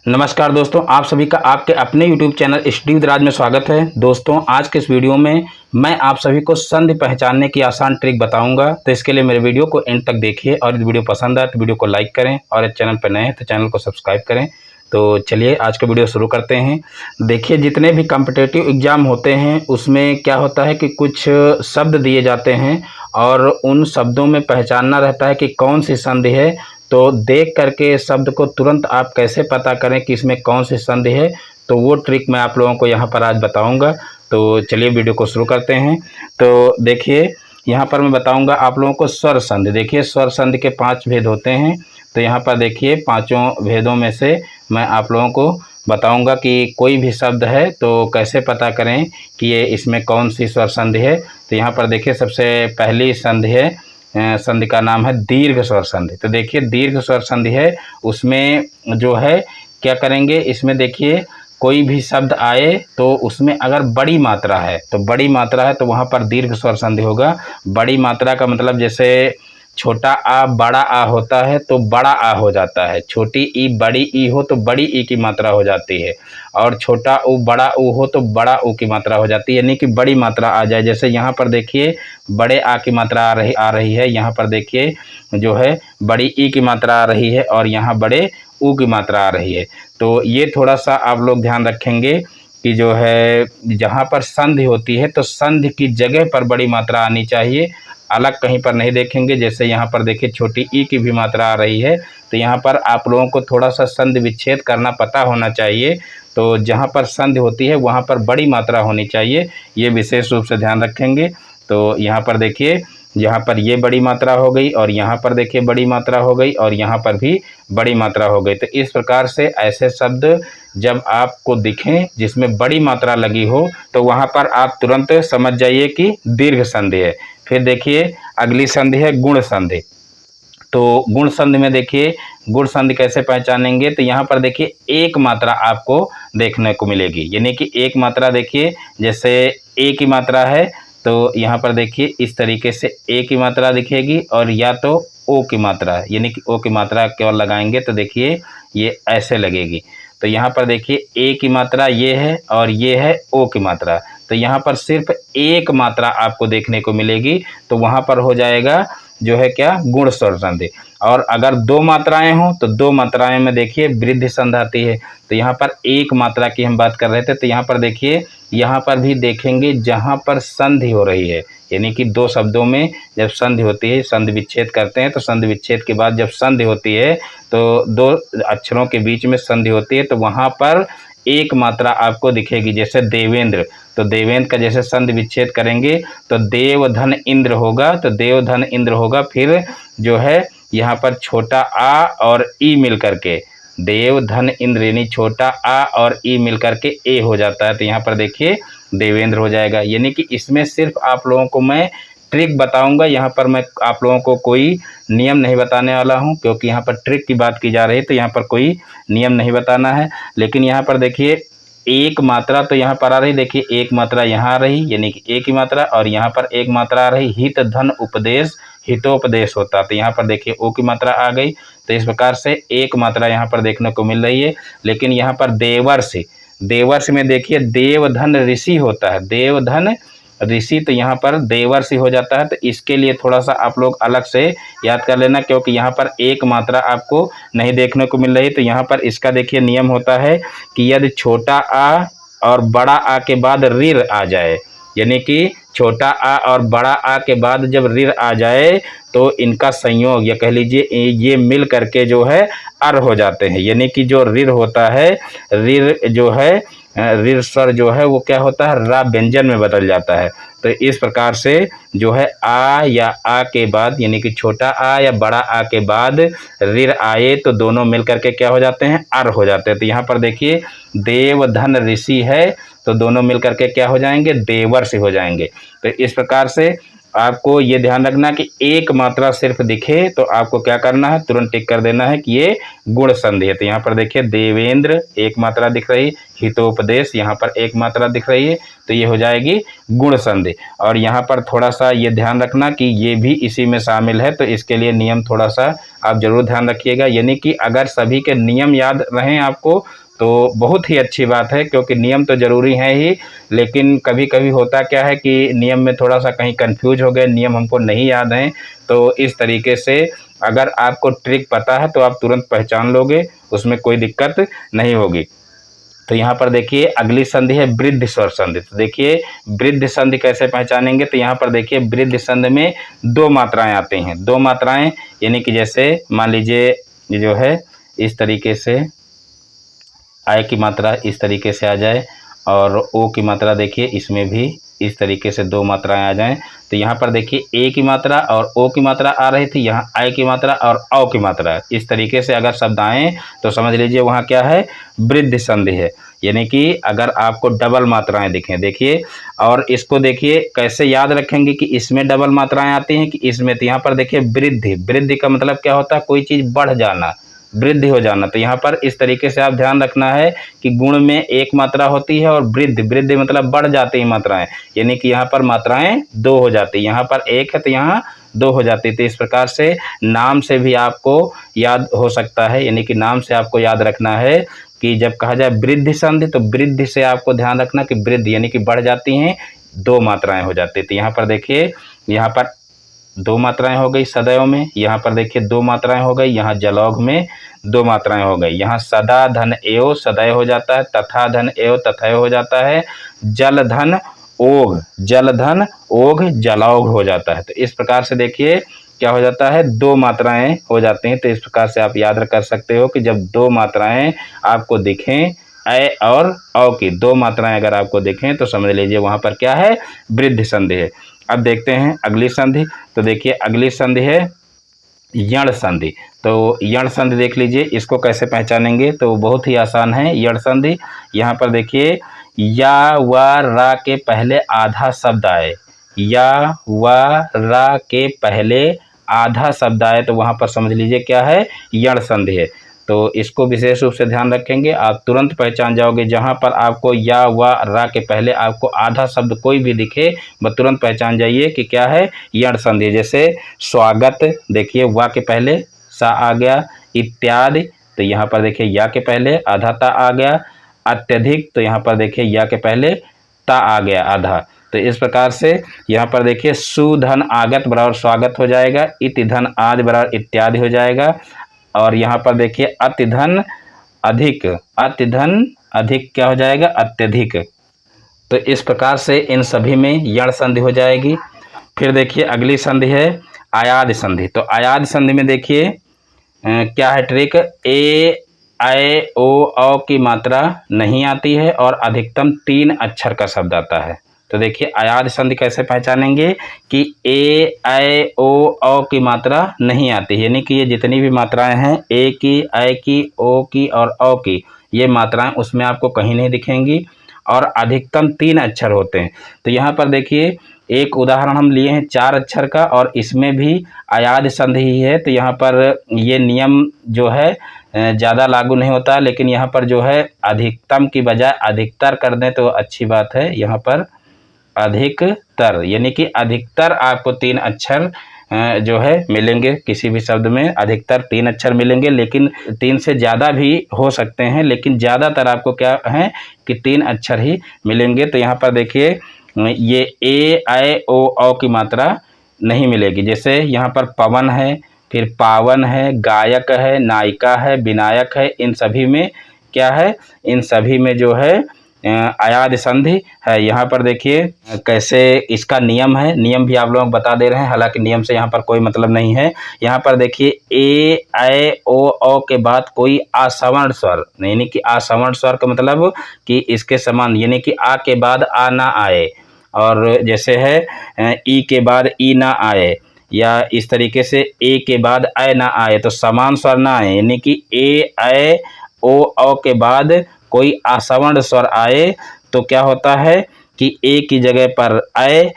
नमस्कार दोस्तों, आप सभी का आपके अपने YouTube चैनल स्टडी विद राज में स्वागत है। दोस्तों, आज के इस वीडियो में मैं आप सभी को संधि पहचानने की आसान ट्रिक बताऊंगा। तो इसके लिए मेरे वीडियो को एंड तक देखिए और यदि वीडियो पसंद आए तो वीडियो को लाइक करें और इस चैनल पर नए हैं तो चैनल को सब्सक्राइब करें। तो चलिए आज का वीडियो शुरू करते हैं। देखिए, जितने भी कॉम्पिटिटिव एग्ज़ाम होते हैं उसमें क्या होता है कि कुछ शब्द दिए जाते हैं और उन शब्दों में पहचानना रहता है कि कौन सी संधि है। तो देख करके शब्द को तुरंत आप कैसे पता करें कि इसमें कौन सी संधि है, तो वो ट्रिक मैं आप लोगों को यहाँ पर आज बताऊँगा। तो चलिए वीडियो को शुरू करते हैं। तो देखिए, यहाँ पर मैं बताऊँगा आप लोगों को स्वर संधि। देखिए, स्वर संधि के 5 भेद होते हैं। तो यहाँ पर देखिए, पाँचों भेदों में से मैं आप लोगों को बताऊँगा कि कोई भी शब्द है तो कैसे पता करें कि ये इसमें कौन सी स्वर संधि है। तो यहाँ पर देखिए, सबसे पहली संधि है, संधि का नाम है दीर्घ स्वर संधि। तो देखिए, दीर्घ स्वर संधि है, उसमें जो है क्या करेंगे, इसमें देखिए कोई भी शब्द आए तो उसमें अगर बड़ी मात्रा है तो वहाँ पर दीर्घ स्वर संधि होगा। बड़ी मात्रा का मतलब जैसे छोटा आ बड़ा आ होता है तो बड़ा आ हो जाता है, छोटी ई बड़ी ई हो तो बड़ी ई की मात्रा हो जाती है, और छोटा ऊ बड़ा ऊ हो तो बड़ा ऊ की मात्रा हो जाती है, यानी कि बड़ी मात्रा आ जाए। जैसे यहाँ पर देखिए बड़े आ की मात्रा आ रही है, यहाँ पर देखिए जो है बड़ी ई की मात्रा आ रही है और यहाँ बड़े ऊ की मात्रा आ रही है। तो ये थोड़ा सा आप लोग ध्यान रखेंगे कि जो है जहाँ पर संधि होती है तो संधि की जगह पर बड़ी मात्रा आनी चाहिए, अलग कहीं पर नहीं देखेंगे। जैसे यहाँ पर देखिए छोटी ई की भी मात्रा आ रही है, तो यहाँ पर आप लोगों को थोड़ा सा संधि विच्छेद करना पता होना चाहिए। तो जहाँ पर संधि होती है वहाँ पर बड़ी मात्रा होनी चाहिए, ये विशेष रूप से ध्यान रखेंगे। तो यहाँ पर देखिए, यहाँ पर ये बड़ी मात्रा हो गई और यहाँ पर देखिए बड़ी मात्रा हो गई और यहाँ पर भी बड़ी मात्रा हो गई। तो इस प्रकार से ऐसे शब्द जब आपको दिखें जिसमें बड़ी मात्रा लगी हो तो वहाँ पर आप तुरंत समझ जाइए कि दीर्घ संधि है। फिर देखिए अगली संधि है गुण संधि। तो गुण संधि में देखिए, गुण संधि कैसे पहचानेंगे, तो यहाँ पर देखिए एक मात्रा आपको देखने को मिलेगी, यानी कि एक मात्रा देखिए जैसे ए की मात्रा है तो यहाँ पर देखिए इस तरीके से ए की मात्रा दिखेगी, और या तो ओ की मात्रा है, यानी कि ओ की मात्रा केवल लगाएंगे तो देखिए ये ऐसे लगेगी। तो यहाँ पर देखिए ए की मात्रा ये है और ये है ओ की मात्रा, तो यहाँ पर सिर्फ एक मात्रा आपको देखने को मिलेगी, तो वहाँ पर हो जाएगा जो है क्या, गुण स्वर संधि। और अगर दो मात्राएं हों तो दो मात्राएं में देखिए वृद्धि संधि आती है। तो यहाँ पर एक मात्रा की हम बात कर रहे थे, तो यहाँ पर देखिए यहाँ पर भी देखेंगे जहाँ पर संधि हो रही है, यानी कि दो शब्दों में जब संधि होती है, संधि विच्छेद करते हैं तो संधि विच्छेद के बाद जब संधि होती है तो दो अक्षरों के बीच में संधि होती है, तो वहाँ पर एक मात्रा आपको दिखेगी। जैसे देवेंद्र, तो देवेंद्र का जैसे संधि विच्छेद करेंगे तो देव धन इंद्र होगा, तो देव धन इंद्र होगा। फिर जो है यहाँ पर छोटा आ और ई मिल करके देव धन इंद्र, यानी छोटा आ और ई मिल करके ए हो जाता है, तो यहाँ पर देखिए देवेंद्र हो जाएगा। यानी कि इसमें सिर्फ आप लोगों को मैं ट्रिक बताऊंगा, यहाँ पर मैं आप लोगों को कोई नियम नहीं बताने वाला हूँ, क्योंकि यहाँ पर ट्रिक की बात की जा रही है तो यहाँ पर कोई नियम नहीं बताना है। लेकिन यहाँ पर देखिए एक मात्रा तो यहाँ पर आ रही, देखिए एक मात्रा यहाँ आ रही, यानी कि ए की मात्रा, और यहाँ पर एक मात्रा आ रही, हित धन उपदेश हितोपदेश होता, तो यहाँ पर देखिए ओ की मात्रा आ गई। तो इस प्रकार से एक मात्रा यहाँ पर देखने को मिल रही है। लेकिन यहाँ पर देवर्षि, देवर्षि में देखिए देवधन ऋषि होता है, देवधन ऋषि, तो यहाँ पर देवर्षि हो जाता है। तो इसके लिए थोड़ा सा आप लोग अलग से याद कर लेना, क्योंकि यहाँ पर एक मात्रा आपको नहीं देखने को मिल रही। तो यहाँ पर इसका देखिए नियम होता है कि यदि छोटा आ और बड़ा आ के बाद ऋर आ जाए, यानी कि छोटा आ और बड़ा आ के बाद जब ऋर आ जाए तो इनका संयोग, या कह लीजिए ये मिल करके जो है अर हो जाते हैं, यानी कि जो ऋर होता है, ऋर जो है ऋर स्वर जो है वो क्या होता है, रा व्यंजन में बदल जाता है। तो इस प्रकार से जो है आ या आ के बाद, यानी कि छोटा आ या बड़ा आ के बाद ऋर आए तो दोनों मिल करके क्या हो जाते हैं, अर हो जाते हैं। तो यहाँ पर देखिए देव धन ऋषि है तो दोनों मिल करके क्या हो जाएंगे, देवर्षि हो जाएंगे। तो इस प्रकार से आपको ये ध्यान रखना कि एक मात्रा सिर्फ दिखे तो आपको क्या करना है, तुरंत टिक कर देना है कि ये गुण संधि है। तो यहाँ पर देखिए देवेंद्र एक मात्रा दिख रही, हितोपदेश यहाँ पर एक मात्रा दिख रही है, तो ये हो जाएगी गुण संधि। और यहाँ पर थोड़ा सा ये ध्यान रखना कि ये भी इसी में शामिल है, तो इसके लिए नियम थोड़ा सा आप जरूर ध्यान रखिएगा। यानी कि अगर सभी के नियम याद रहें आपको तो बहुत ही अच्छी बात है, क्योंकि नियम तो ज़रूरी हैं ही, लेकिन कभी कभी होता क्या है कि नियम में थोड़ा सा कहीं कंफ्यूज हो गए, नियम हमको नहीं याद हैं। तो इस तरीके से अगर आपको ट्रिक पता है तो आप तुरंत पहचान लोगे, उसमें कोई दिक्कत नहीं होगी। तो यहाँ पर देखिए अगली संधि है वृद्धि स्वर संधि। तो देखिए वृद्धि संधि कैसे पहचानेंगे, तो यहाँ पर देखिए वृद्धि संधि में दो मात्राएं आती हैं, दो मात्राएं, यानी कि जैसे मान लीजिए ये जो है इस तरीके से आय की मात्रा इस तरीके से आ जाए और ओ की मात्रा देखिए इसमें भी इस तरीके से दो मात्राएं आ जाएं। तो यहाँ पर देखिए ए की मात्रा और ओ की मात्रा आ रही थी, यहाँ आय की मात्रा और औ की मात्रा, इस तरीके से अगर शब्द आएँ तो समझ लीजिए वहाँ क्या है, वृद्धि संधि है। यानी कि अगर आपको डबल मात्राएं दिखें, देखिए, और इसको देखिए कैसे याद रखेंगे कि इसमें डबल मात्राएं आती हैं कि इसमें। तो यहाँ पर देखिए वृद्धि, वृद्धि का मतलब क्या होता है, कोई चीज़ बढ़ जाना, वृद्धि हो जाना। तो यहाँ पर इस तरीके से आप ध्यान रखना है कि गुण में एक मात्रा होती है और वृद्धि, वृद्धि मतलब बढ़ जाती है मात्राएं, यानी कि यहाँ पर मात्राएं दो हो जाती है, यहाँ पर एक है तो यहाँ दो हो जाती है। तो इस प्रकार से नाम से भी आपको याद हो सकता है, यानी कि नाम से आपको याद रखना है कि जब कहा जाए वृद्धि संधि तो वृद्धि से आपको ध्यान रखना कि वृद्धि यानी कि बढ़ जाती हैं, दो मात्राएं हो जाती है। तो यहाँ पर देखिए, यहाँ पर दो मात्राएं हो गई सदैव में, यहाँ पर देखिए दो मात्राएं हो गई, यहाँ जलौघ में दो मात्राएं हो गई, यहाँ सदा धन एव सदैव हो जाता है, तथा धन एव तथैव हो जाता है, जल धन ओघ, जल धन ओघ जलौघ हो जाता है। तो इस प्रकार से देखिए क्या हो जाता है, दो मात्राएं हो जाती हैं। तो इस प्रकार से आप याद कर सकते हो कि जब दो मात्राएं आपको दिखें, ऐ और औ की दो मात्राएं अगर आपको दिखें तो समझ लीजिए वहाँ पर क्या है, वृद्धि संधि है। अब देखते हैं अगली संधि। तो देखिए अगली संधि है यण संधि। तो यण संधि देख लीजिए, इसको कैसे पहचानेंगे, तो बहुत ही आसान है यण संधि। यहाँ पर देखिए या व रा के पहले आधा शब्द आए, या व रा के पहले आधा शब्द आए तो वहाँ पर समझ लीजिए क्या है, यण संधि है। तो इसको विशेष रूप से ध्यान रखेंगे, आप तुरंत पहचान जाओगे। जहाँ पर आपको या व रा के पहले आपको आधा शब्द कोई भी दिखे, वह तुरंत पहचान जाइए कि क्या है, यण संधि। जैसे स्वागत, देखिए वा के पहले सा आ गया, इत्यादि, तो यहाँ पर देखिए या के पहले आधा ता आ गया, अत्यधिक, तो यहाँ पर देखिए या के पहले ता आ गया आधा। तो इस प्रकार से यहाँ पर देखिए सुधन आगत बराबर स्वागत हो जाएगा, इति धन आदि बराबर इत्यादि हो जाएगा, और यहाँ पर देखिए अति धन अधिक, अति धन अधिक क्या हो जाएगा, अत्यधिक। तो इस प्रकार से इन सभी में यण संधि हो जाएगी। फिर देखिए अगली संधि है आयाद संधि। तो आयाद संधि में देखिए क्या है ट्रिक, ए ऐ ओ औ की मात्रा नहीं आती है और अधिकतम 3 अक्षर का शब्द आता है। तो देखिए आयाद संधि कैसे पहचानेंगे कि ए ऐ ओ औ की मात्रा नहीं आती, यानी कि ये जितनी भी मात्राएं हैं, ए की, ऐ की, ओ की और औ की, ये मात्राएं उसमें आपको कहीं नहीं दिखेंगी और अधिकतम 3 अक्षर होते हैं। तो यहाँ पर देखिए एक उदाहरण हम लिए हैं 4 अक्षर का और इसमें भी आयाद संधि ही है। तो यहाँ पर ये नियम जो है ज़्यादा लागू नहीं होता, लेकिन यहाँ पर जो है अधिकतम की बजाय अधिकतर कर दें तो अच्छी बात है। यहाँ पर अधिकतर यानी कि अधिकतर आपको 3 अक्षर जो है मिलेंगे, किसी भी शब्द में अधिकतर 3 अक्षर मिलेंगे, लेकिन 3 से ज़्यादा भी हो सकते हैं, लेकिन ज़्यादातर आपको क्या है कि 3 अक्षर ही मिलेंगे। तो यहाँ पर देखिए ये ए ऐ ओ औ की मात्रा नहीं मिलेगी। जैसे यहाँ पर पवन है, फिर पावन है, गायक है, नायिका है, विनायक है, इन सभी में क्या है, इन सभी में जो है आयाद संधि है। यहाँ पर देखिए कैसे इसका नियम है, नियम भी आप लोगों को बता दे रहे हैं, हालांकि नियम से यहाँ पर कोई मतलब नहीं है। यहाँ पर देखिए ए ऐ ओ औ के बाद कोई असवर्ण स्वर, यानी कि असवर्ण स्वर का मतलब कि इसके समान, यानी कि आ के बाद आ ना आए, और जैसे है ई के बाद ई ना आए, या इस तरीके से ए के बाद ऐ ना आए, तो समान स्वर ना आए, यानी कि ए ऐ ओ औ के बाद कोई असवर्ण स्वर आए तो क्या होता है कि ए की जगह पर ऐ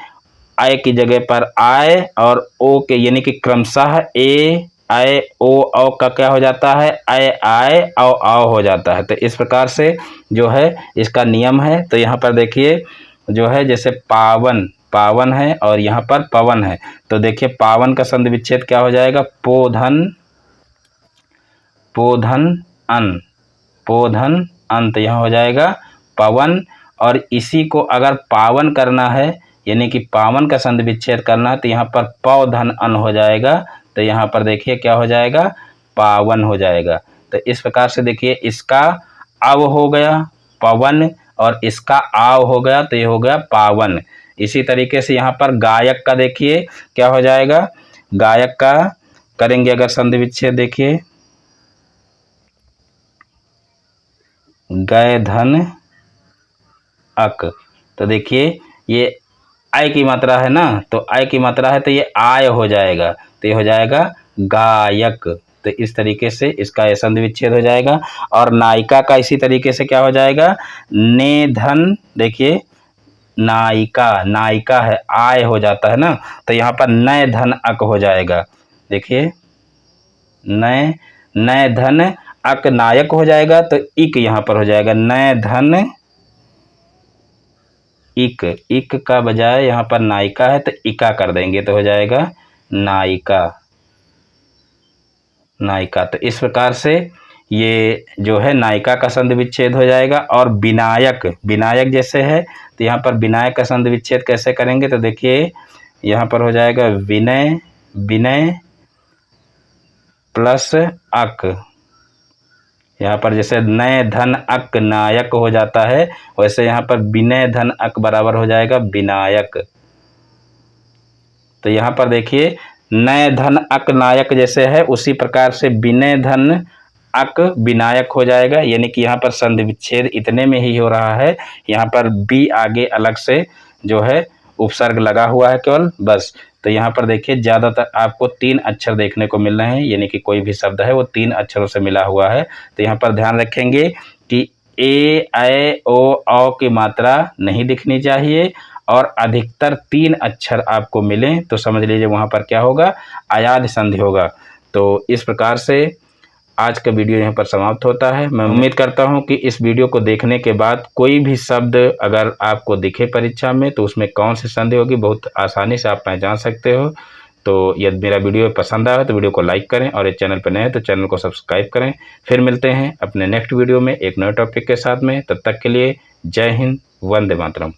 आय की जगह पर आय और ओ के यानी कि क्रमशः ए आय ओ औ का क्या हो जाता है, आय आय औ आओ हो जाता है। तो इस प्रकार से जो है इसका नियम है। तो यहाँ पर देखिए जो है जैसे पावन, पावन है और यहाँ पर पवन है, तो देखिए पावन का संधि विच्छेद क्या हो जाएगा, पोधन, पोधन अन, पोधन अन, तो यहाँ हो जाएगा पवन। और इसी को अगर पावन करना है यानी कि पावन का संधि विच्छेद करना है तो यहाँ पर पौधन अन हो जाएगा। तो यहाँ पर देखिए क्या हो जाएगा, पावन हो जाएगा। तो इस प्रकार से देखिए इसका अव हो गया पवन और इसका आव हो गया, तो ये हो गया पावन। इसी तरीके से यहाँ पर गायक का देखिए क्या हो जाएगा, गायक का करेंगे अगर संधि विच्छेद, देखिए गय धन अक, तो देखिए ये आय की मात्रा है ना, तो आय की मात्रा है तो ये आय हो जाएगा, तो ये हो जाएगा गायक। तो इस तरीके से इसका ये संधि विच्छेद हो जाएगा। और नायिका का इसी तरीके से क्या हो जाएगा, ने धन, देखिए नायिका, नायिका है आय हो जाता है ना, तो यहाँ पर नय धन अक हो जाएगा। देखिए नय, नय धन अक नायक हो जाएगा, तो इक यहाँ पर हो जाएगा नय धन इक, इक का बजाय यहाँ पर नायिका है तो इका कर देंगे तो हो जाएगा नायिका, नायिका। तो इस प्रकार से ये जो है नायिका का संधि विच्छेद हो जाएगा। और विनायक, विनायक जैसे है तो यहाँ पर विनायक का संधि विच्छेद कैसे करेंगे, तो देखिए यहाँ पर हो जाएगा विनय, विनय प्लस अक, यहाँ पर जैसे नय धन अक नायक हो जाता है वैसे यहाँ पर विनय धन अक बराबर हो जाएगा विनायक। तो यहाँ पर देखिए नय धन अक नायक जैसे है उसी प्रकार से विनय धन अक विनायक हो जाएगा, यानी कि यहाँ पर संधि विच्छेद इतने में ही हो रहा है। यहाँ पर बी आगे अलग से जो है उपसर्ग लगा हुआ है केवल, बस। तो यहाँ पर देखिए ज़्यादातर आपको 3 अक्षर देखने को मिल रहे हैं, यानी कि कोई भी शब्द है वो 3 अक्षरों से मिला हुआ है। तो यहाँ पर ध्यान रखेंगे कि ए ऐ ओ औ की मात्रा नहीं दिखनी चाहिए और अधिकतर 3 अक्षर आपको मिलें तो समझ लीजिए वहाँ पर क्या होगा, अयाद संधि होगा। तो इस प्रकार से आज का वीडियो यहाँ पर समाप्त होता है। मैं उम्मीद करता हूँ कि इस वीडियो को देखने के बाद कोई भी शब्द अगर आपको दिखे परीक्षा में तो उसमें कौन सी संधि होगी बहुत आसानी से आप पहचान सकते हो। तो यदि मेरा वीडियो पसंद आया तो वीडियो को लाइक करें और इस चैनल पर नए हैं तो चैनल को सब्सक्राइब करें। फिर मिलते हैं अपने नेक्स्ट वीडियो में एक नए टॉपिक के साथ में, तब तक के लिए जय हिंद, वंदे मातरम।